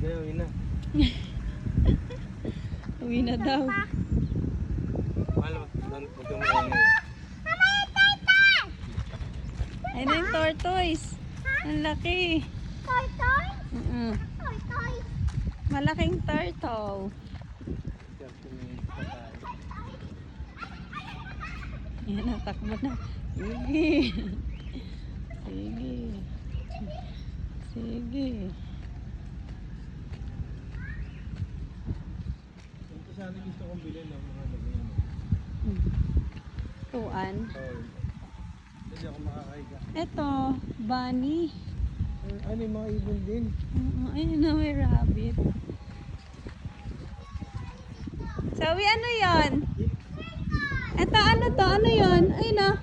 Kaya uwi na. Uwi na daw. Mahal magkamay na. Ayun na yung tortoise. Ang laki. Tortoise? Mm-mm. Tortoise. Malaking turtle. 30 minutes pa tayo. Ayan, natakbo na. Sige. Sige. Sige. Ito sana gusto kong bilhin ng mga lagyan. Tuan. Oo. Hindi ako makakahiga. Eto, bunny. Ano yung mga ibon din? Ayun na, may rabbit. Sabi, ano yon? Eto, ano to? Ano yon? Ayun na.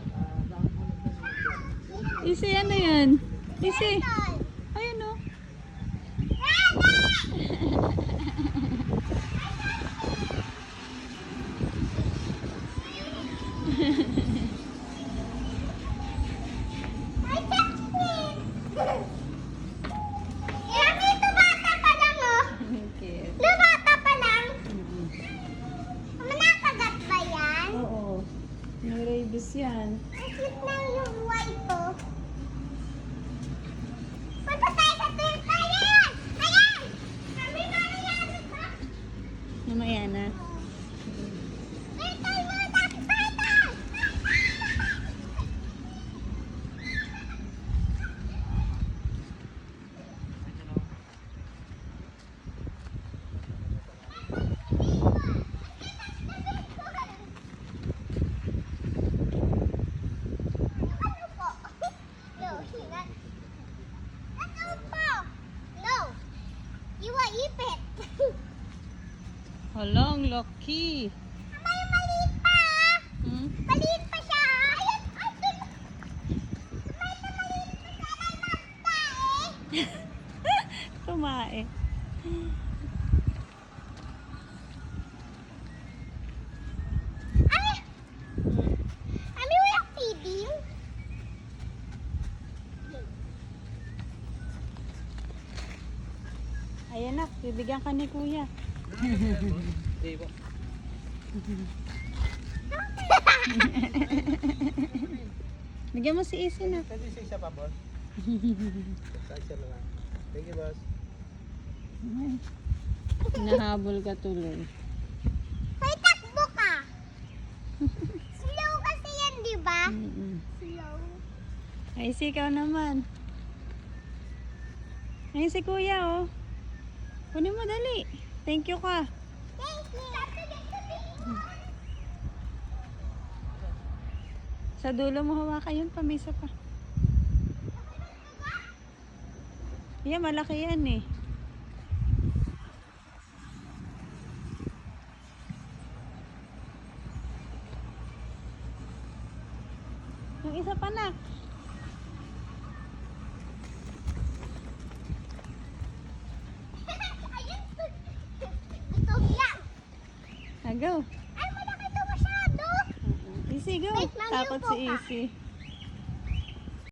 Isi, ano yan? Isi. Ayun o. Ay, Jackson! Yummy, ito bata pa lang, oh. Okay. Ito bata pa lang. Manakagat ba yan? Oo. May rabies yan. Ang cute na yung white ko. Punta tayo sa turtle. Ayan! Ayan! Kami na yan. Mamaya na. Turtle mo! Turtle! Ano po? No, hingat. Ano po? No. You will eat it. Halang, lucky. May maliit pa. Hmm? Maliit pa siya. Ayun. Ay, dun. May maliit pa siya. May magtae. Tumae. Ay! Ami, walang feeding. Ayan na, bibigyan ka ni kuya. Di ba? Bigyan mo si Isi na. Pwede sa isa pa, boss? Sa isa na lang. Thank you, boss. Nahabol ka tuloy. Hoy, takbo ka. Slow kasi yan, di ba? Slow. Ay, si ikaw naman. Ay, si kuya, oh. Kunin mo, dali. Thank you ka. Thank you. Sa dulo mo hawakan yun, pamisa pa. Yeah, malaki yan eh. Yung isa pa na. Ayun. Ito lang. Ah, go. Ay, malaki ito masyado. Easy, go. Wait, mami, Takot upo si ka. Easy.